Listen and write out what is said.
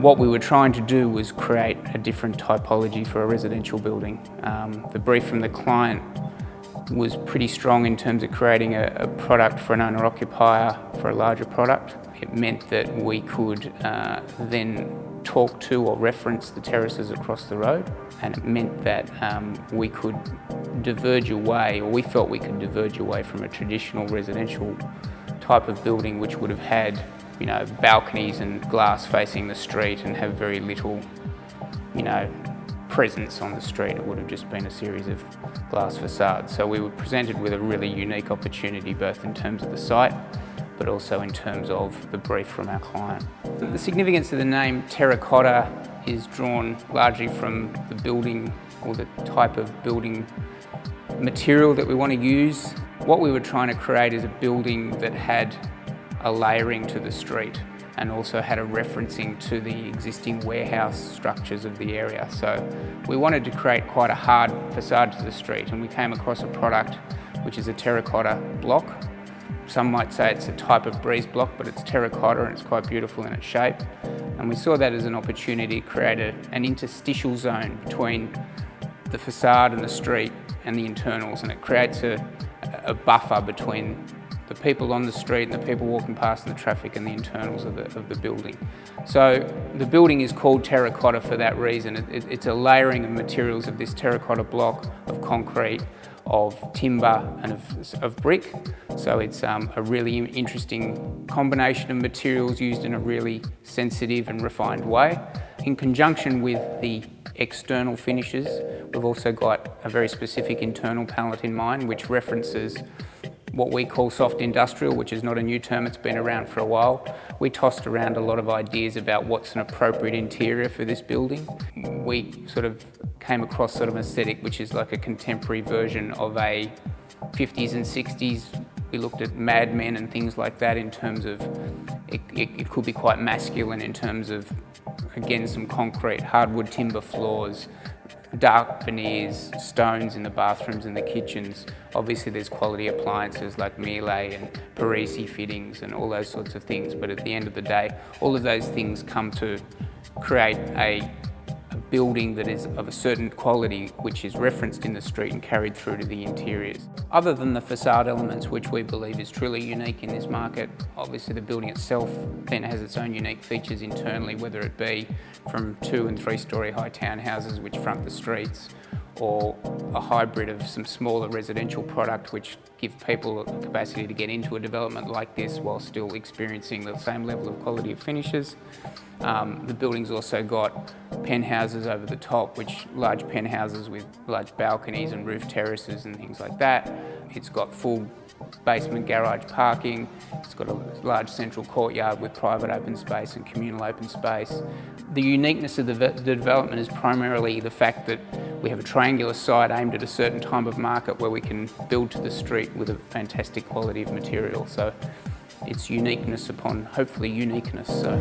What we were trying to do was create a different typology for a residential building. The brief from the client was pretty strong in terms of creating a product for an owner-occupier for a larger product. It meant that we could then talk to or reference the terraces across the road, and it meant that we could diverge away, or we felt we could diverge away from a traditional residential type of building which would have had, you know, balconies and glass facing the street and have very little, you know, presence on the street. It would have just been a series of glass facades. So we were presented with a really unique opportunity, both in terms of the site, but also in terms of the brief from our client. The significance of the name terracotta is drawn largely from the building, or the type of building material that we want to use. What we were trying to create is a building that had a layering to the street and also had a referencing to the existing warehouse structures of the area. So we wanted to create quite a hard facade to the street, and we came across a product which is a terracotta block. Some might say it's a type of breeze block, but it's terracotta and it's quite beautiful in its shape. And we saw that as an opportunity to create an interstitial zone between the facade and the street and the internals, and it creates a buffer between the people on the street and the people walking past in the traffic and the internals of the building. So the building is called terracotta for that reason. It's a layering of materials of this terracotta block of concrete, of timber and of brick. So it's a really interesting combination of materials used in a really sensitive and refined way. In conjunction with the external finishes, we've also got a very specific internal palette in mind, which references what we call soft industrial, which is not a new term, it's been around for a while. We tossed around a lot of ideas about what's an appropriate interior for this building. We sort of came across sort of an aesthetic which is like a contemporary version of a 50s and 60s. We looked at Mad Men and things like that in terms of, it could be quite masculine in terms of, again, some concrete, hardwood timber floors, dark veneers, stones in the bathrooms and the kitchens. Obviously there's quality appliances like Miele and Parisi fittings and all those sorts of things, but at the end of the day, all of those things come to create a building that is of a certain quality, which is referenced in the street and carried through to the interiors. Other than the facade elements, which we believe is truly unique in this market, obviously the building itself then has its own unique features internally, whether it be from 2- and 3-storey high townhouses which front the streets, or a hybrid of some smaller residential product which give people the capacity to get into a development like this while still experiencing the same level of quality of finishes. The building's also got penthouses over the top, which large penthouses with large balconies and roof terraces and things like that. It's got full basement garage parking. It's got a large central courtyard with private open space and communal open space. The uniqueness of the development is primarily the fact that we have a triangular site aimed at a certain type of market where we can build to the street with a fantastic quality of material. So it's uniqueness upon hopefully uniqueness. So.